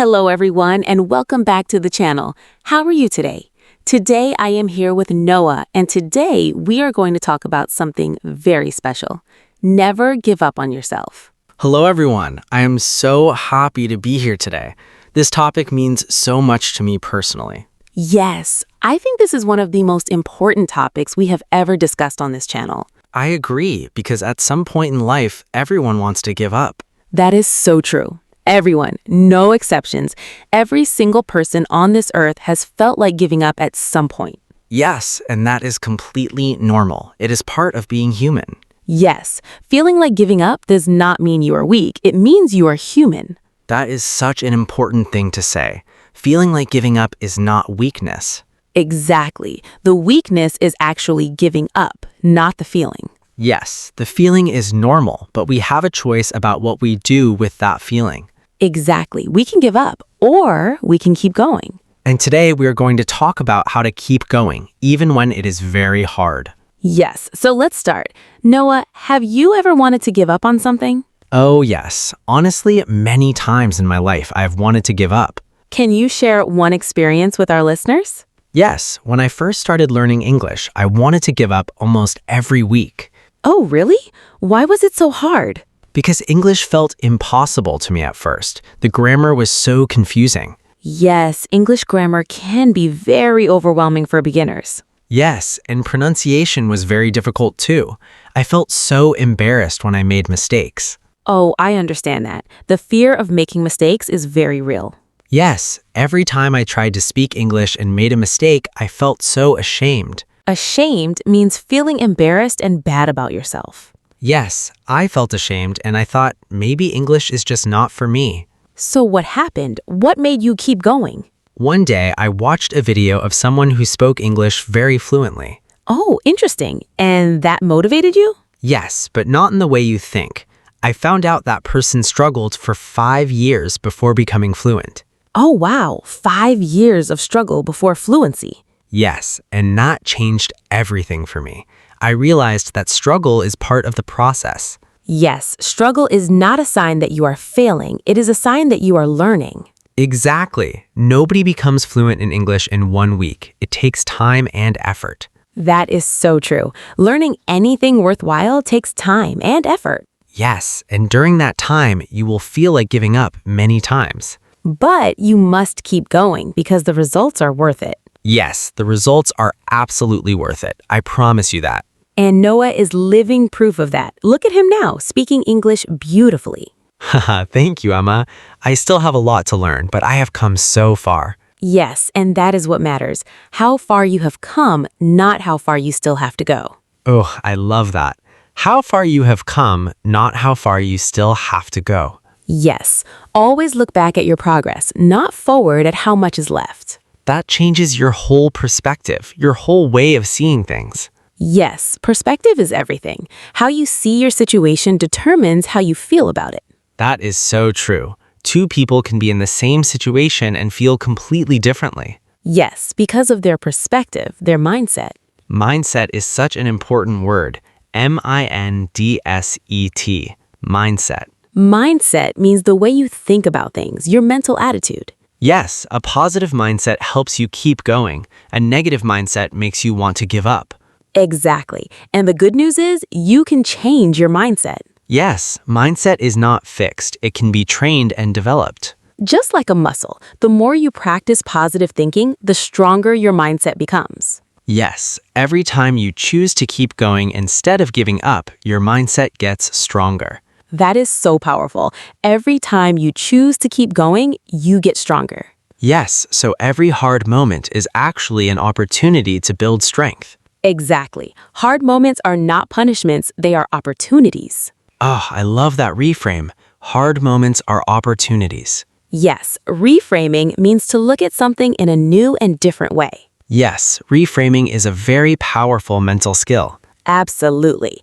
Hello everyone and welcome back to the channel. How are you today? Today I am here with Noah and today we are going to talk about something very special. Never give up on yourself. Hello everyone, I am so happy to be here today. This topic means so much to me personally. Yes, I think this is one of the most important topics we have ever discussed on this channel. I agree, because at some point in life, everyone wants to give up. That is so true. Everyone, no exceptions, every single person on this earth has felt like giving up at some point. Yes, and that is completely normal. It is part of being human. Yes, feeling like giving up does not mean you are weak. It means you are human. That is such an important thing to say. Feeling like giving up is not weakness. Exactly. The weakness is actually giving up, not the feeling. Yes, the feeling is normal, but we have a choice about what we do with that feeling. Exactly. We can give up or we can keep going. And today we are going to talk about how to keep going, even when it is very hard. Yes, so let's start. Noah, have you ever wanted to give up on something? Oh yes, honestly, many times in my life I have wanted to give up. Can you share one experience with our listeners? Yes, when I first started learning English, I wanted to give up almost every week. Oh, really? Why was it so hard? Because English felt impossible to me at first. The grammar was so confusing. Yes, English grammar can be very overwhelming for beginners. Yes, and pronunciation was very difficult too. I felt so embarrassed when I made mistakes. Oh, I understand that. The fear of making mistakes is very real. Yes, every time I tried to speak English and made a mistake, I felt so ashamed. Ashamed means feeling embarrassed and bad about yourself. Yes, I felt ashamed and I thought maybe English is just not for me. So what happened? What made you keep going? One day, I watched a video of someone who spoke English very fluently. Oh, interesting. And that motivated you? Yes, but not in the way you think. I found out that person struggled for 5 years before becoming fluent. Oh, wow. 5 years of struggle before fluency. Yes, and that changed everything for me. I realized that struggle is part of the process. Yes, struggle is not a sign that you are failing. It is a sign that you are learning. Exactly. Nobody becomes fluent in English in 1 week. It takes time and effort. That is so true. Learning anything worthwhile takes time and effort. Yes, and during that time, you will feel like giving up many times. But you must keep going because the results are worth it. Yes, the results are absolutely worth it. I promise you that. And Noah is living proof of that. Look at him now, speaking English beautifully. Haha, thank you, Emma. I still have a lot to learn, but I have come so far. Yes, and that is what matters. How far you have come, not how far you still have to go. Oh, I love that. How far you have come, not how far you still have to go. Yes, always look back at your progress, not forward at how much is left. That changes your whole perspective, your whole way of seeing things. Yes, perspective is everything. How you see your situation determines how you feel about it. That is so true. Two people can be in the same situation and feel completely differently. Yes, because of their perspective, their mindset. Mindset is such an important word. M-I-N-D-S-E-T. Mindset. Mindset means the way you think about things, your mental attitude. Yes, a positive mindset helps you keep going. A negative mindset makes you want to give up. Exactly. And the good news is you can change your mindset. Yes, mindset is not fixed. It can be trained and developed. Just like a muscle, the more you practice positive thinking, the stronger your mindset becomes. Yes, every time you choose to keep going instead of giving up, your mindset gets stronger. That is so powerful. Every time you choose to keep going, you get stronger. Yes, so every hard moment is actually an opportunity to build strength. Exactly. Hard moments are not punishments, they are opportunities. Oh, I love that reframe. Hard moments are opportunities. Yes, reframing means to look at something in a new and different way. Yes, reframing is a very powerful mental skill. Absolutely.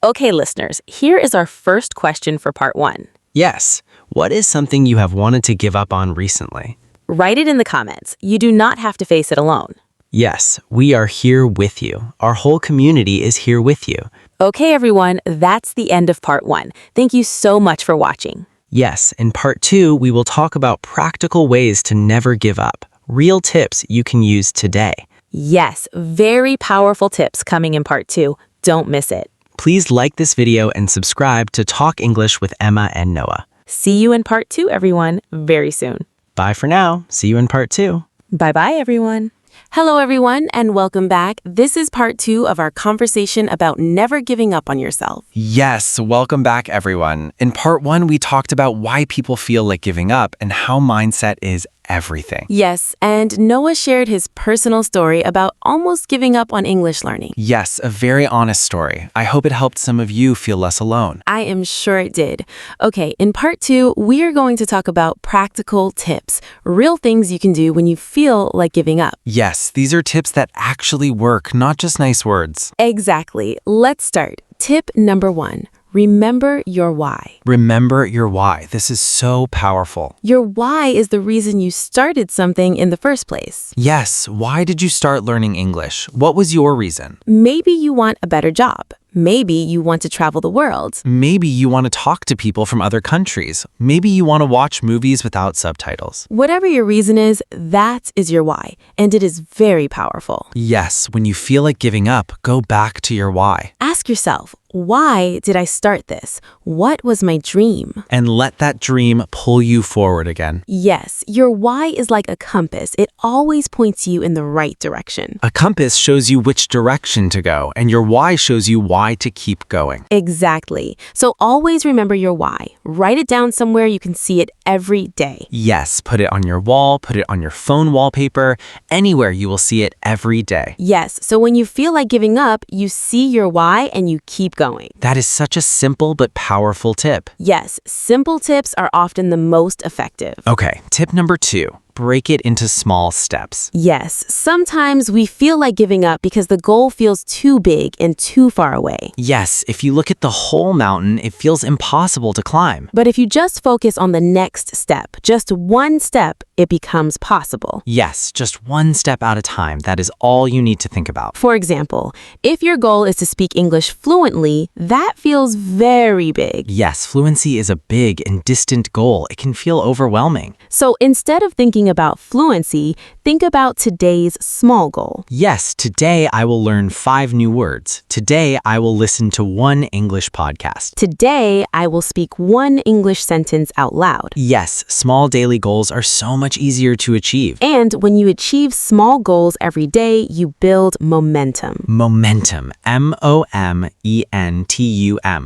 Okay, listeners, here is our first question for part 1. Yes, what is something you have wanted to give up on recently? Write it in the comments. You do not have to face it alone. Yes, we are here with you. Our whole community is here with you. Okay, everyone, that's the end of part 1. Thank you so much for watching. Yes, in part 2, we will talk about practical ways to never give up. Real tips you can use today. Yes, very powerful tips coming in part 2. Don't miss it. Please like this video and subscribe to Talk English with Emma and Noah. See you in part 2, everyone, very soon. Bye for now. See you in part 2. Bye-bye, everyone. Hello, everyone, and welcome back. This is part 2 of our conversation about never giving up on yourself. Yes, welcome back, everyone. In part 1, we talked about why people feel like giving up and how mindset is everything. Yes, and Noah shared his personal story about almost giving up on English learning. Yes, a very honest story. I hope it helped some of you feel less alone. I am sure it did. Okay, in part 2, we are going to talk about practical tips, real things you can do when you feel like giving up. Yes, these are tips that actually work, not just nice words. Exactly. Let's start. Tip number 1. Remember your why. Remember your why. This is so powerful. Your why is the reason you started something in the first place. Yes, why did you start learning English? What was your reason? Maybe you want a better job. Maybe you want to travel the world. Maybe you want to talk to people from other countries. Maybe you want to watch movies without subtitles. Whatever your reason is, that is your why, and it is very powerful. Yes, when you feel like giving up, go back to your why. Ask yourself, why did I start this? What was my dream? And let that dream pull you forward again. Yes, your why is like a compass. It always points you in the right direction. A compass shows you which direction to go, and your why shows you why to keep going. Exactly. So always remember your why. Write it down somewhere you can see it every day. Yes, put it on your wall, put it on your phone wallpaper, anywhere you will see it every day. Yes, so when you feel like giving up, you see your why and you keep going. That is such a simple but powerful tip. Yes, simple tips are often the most effective. Okay, tip number 2. Break it into small steps. Yes, sometimes we feel like giving up because the goal feels too big and too far away. Yes, if you look at the whole mountain, it feels impossible to climb. But if you just focus on the next step, just one step, it becomes possible. Yes, just one step at a time. That is all you need to think about. For example, if your goal is to speak English fluently, that feels very big. Yes, fluency is a big and distant goal. It can feel overwhelming. So instead of thinking about fluency, think about today's small goal. Yes, today I will learn 5 new words. Today I will listen to 1 English podcast. Today, I will speak 1 English sentence out loud. Yes, small daily goals are so much easier to achieve. And when you achieve small goals every day, you build momentum. Momentum. M-O-M-E-N-T-U-M.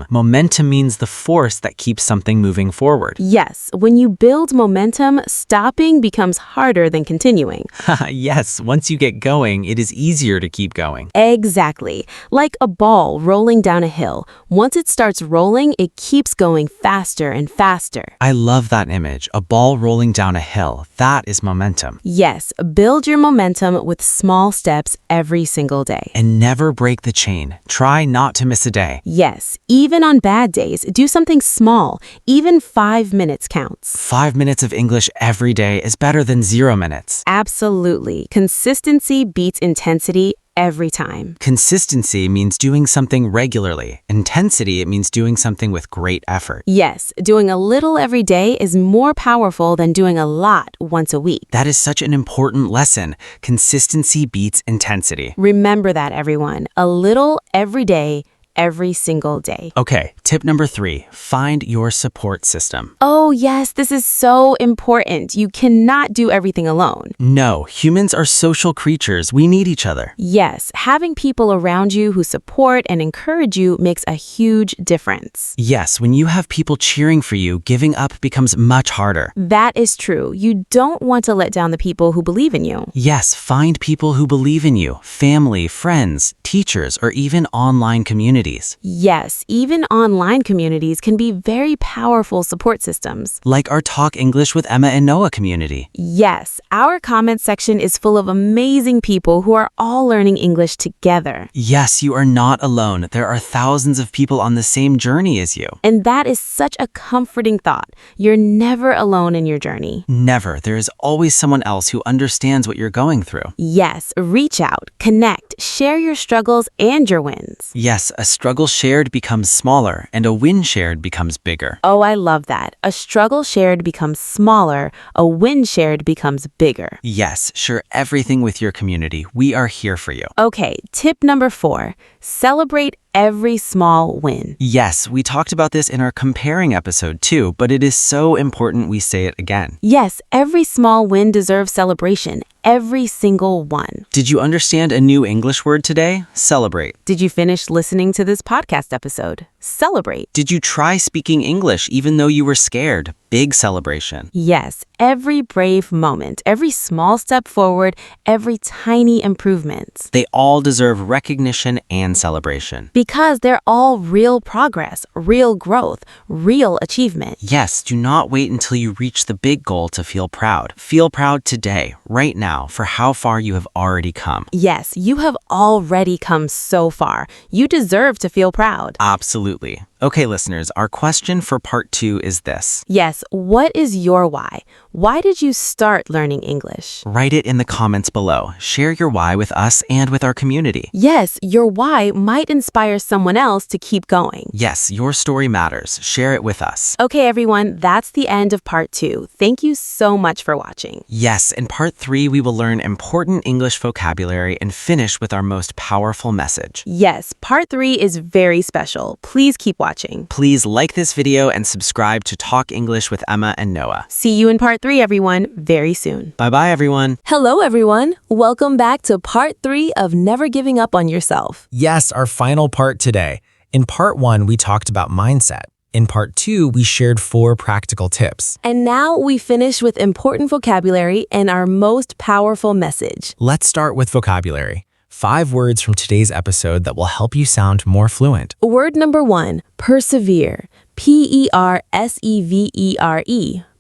Momentum means the force that keeps something moving forward. Yes, when you build momentum, stopping becomes harder than continuing. Yes, once you get going, it is easier to keep going. Exactly. Like a ball rolling down a hill. Once it starts rolling, it keeps going faster and faster. I love that image. A ball rolling down a hill. That is momentum. Yes, build your momentum with small steps every single day. And never break the chain. Try not to miss a day. Yes, even on bad days, do something small. Even 5 minutes counts. 5 minutes of English every day is better than 0 minutes. Absolutely. Consistency beats intensity every time. Consistency means doing something regularly. Intensity, it means doing something with great effort. Yes, doing a little every day is more powerful than doing a lot once a week. That is such an important lesson. Consistency beats intensity. Remember that, everyone. A little every day, every single day. Okay, tip number 3, find your support system. Oh yes, this is so important. You cannot do everything alone. No, humans are social creatures. We need each other. Yes, having people around you who support and encourage you makes a huge difference. Yes, when you have people cheering for you, giving up becomes much harder. That is true. You don't want to let down the people who believe in you. Yes, find people who believe in you, family, friends, teachers, or even online communities. Yes, even online communities can be very powerful support systems. Like our Talk English with Emma and Noah community. Yes, our comment section is full of amazing people who are all learning English together. Yes, you are not alone. There are thousands of people on the same journey as you. And that is such a comforting thought. You're never alone in your journey. Never. There is always someone else who understands what you're going through. Yes, reach out, connect, share your struggles and your wins. Yes, struggle shared becomes smaller and a win shared becomes bigger. Oh, I love that. A struggle shared becomes smaller, a win shared becomes bigger. Yes, share everything with your community. We are here for you. Okay, tip number 4, celebrate every small win. Yes, we talked about this in our comparing episode too, but it is so important we say it again. Yes, every small win deserves celebration, every single one. Did you understand a new English word today? Celebrate. Did you finish listening to this podcast episode? Celebrate. Did you try speaking English even though you were scared? Big celebration. Yes, every brave moment, every small step forward, every tiny improvement. They all deserve recognition and celebration. Because they're all real progress, real growth, real achievement. Yes, do not wait until you reach the big goal to feel proud. Feel proud today, right now, for how far you have already come. Yes, you have already come so far. You deserve to feel proud. Absolutely. Okay, listeners, our question for part 2 is this. Yes, what is your why? Why did you start learning English? Write it in the comments below. Share your why with us and with our community. Yes, your why might inspire someone else to keep going. Yes, your story matters. Share it with us. Okay, everyone, that's the end of part 2. Thank you so much for watching. Yes, in part 3, we will learn important English vocabulary and finish with our most powerful message. Yes, part 3 is very special. Please keep watching. Please like this video and subscribe to Talk English with Emma and Noah. See you in part 3, everyone, very soon. Bye-bye, everyone. Hello, everyone. Welcome back to part 3 of Never Giving Up on Yourself. Yes, our final part today. In part 1, we talked about mindset. In part 2, we shared 4 practical tips. And now we finish with important vocabulary and our most powerful message. Let's start with vocabulary. 5 words from today's episode that will help you sound more fluent. Word number 1, persevere. Persevere.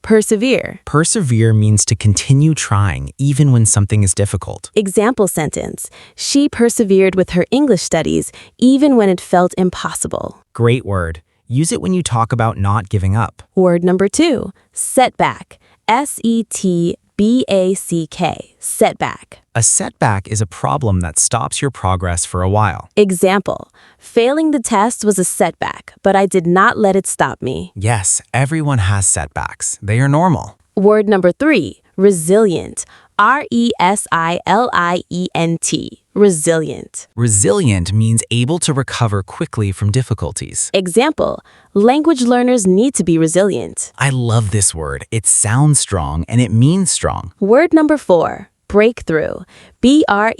Persevere. Persevere means to continue trying even when something is difficult. Example sentence. She persevered with her English studies even when it felt impossible. Great word. Use it when you talk about not giving up. Word number 2, setback. Setback. Setback. A setback is a problem that stops your progress for a while. Example, failing the test was a setback, but I did not let it stop me. Yes, everyone has setbacks. They are normal. Word number 3, resilient. Resilient. Resilient. Resilient means able to recover quickly from difficulties. Example, language learners need to be resilient. I love this word. It sounds strong and it means strong. Word number 4, breakthrough. Breakthrough.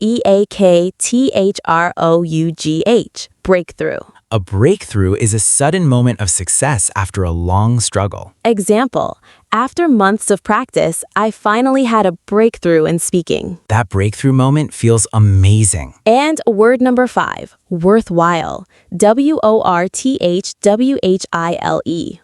Breakthrough. A breakthrough is a sudden moment of success after a long struggle. Example, after months of practice, I finally had a breakthrough in speaking. That breakthrough moment feels amazing. And word number 5, worthwhile. Worthwhile.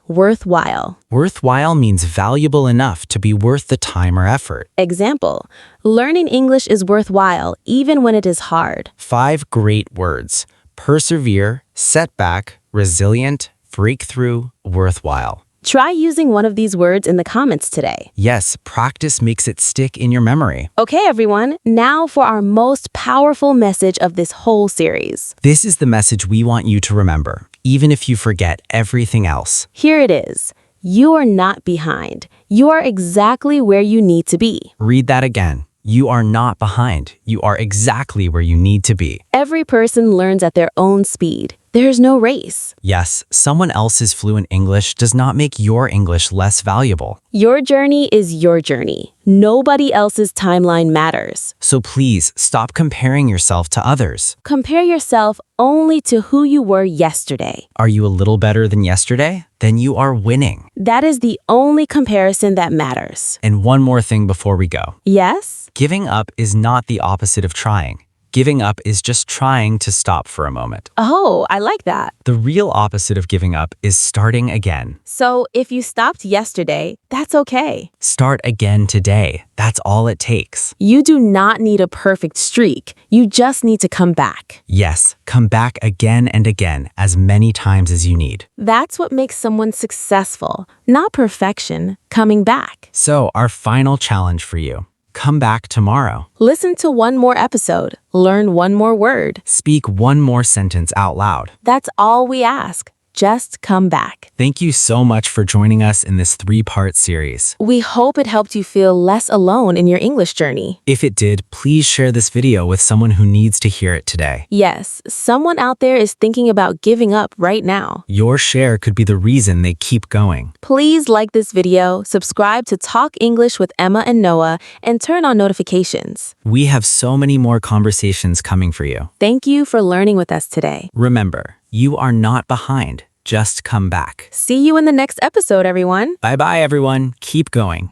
Worthwhile. Worthwhile means valuable enough to be worth the time or effort. Example, learning English is worthwhile even when it is hard. 5 great words: persevere, setback, resilient, breakthrough, worthwhile. Try using one of these words in the comments today. Yes, practice makes it stick in your memory. Okay, everyone, now for our most powerful message of this whole series. This is the message we want you to remember, even if you forget everything else. Here it is. You are not behind. You are exactly where you need to be. Read that again. You are not behind. You are exactly where you need to be. Every person learns at their own speed. There's no race. Yes, someone else's fluent English does not make your English less valuable. Your journey is your journey. Nobody else's timeline matters. So please stop comparing yourself to others. Compare yourself only to who you were yesterday. Are you a little better than yesterday? Then you are winning. That is the only comparison that matters. And one more thing before we go. Yes? Giving up is not the opposite of trying. Giving up is just trying to stop for a moment. Oh, I like that. The real opposite of giving up is starting again. So if you stopped yesterday, that's okay. Start again today. That's all it takes. You do not need a perfect streak. You just need to come back. Yes, come back again and again, as many times as you need. That's what makes someone successful, not perfection, coming back. So, our final challenge for you. come back tomorrow. Listen to one more episode. Learn one more word. Speak one more sentence out loud. That's all we ask. Just come back. Thank you so much for joining us in this 3-part series. We hope it helped you feel less alone in your English journey. If it did, please share this video with someone who needs to hear it today. Yes, someone out there is thinking about giving up right now. Your share could be the reason they keep going. Please like this video, subscribe to Talk English with Emma and Noah, and turn on notifications. We have so many more conversations coming for you. Thank you for learning with us today. Remember, you are not behind. Just come back. See you in the next episode, everyone. Bye-bye, everyone. Keep going.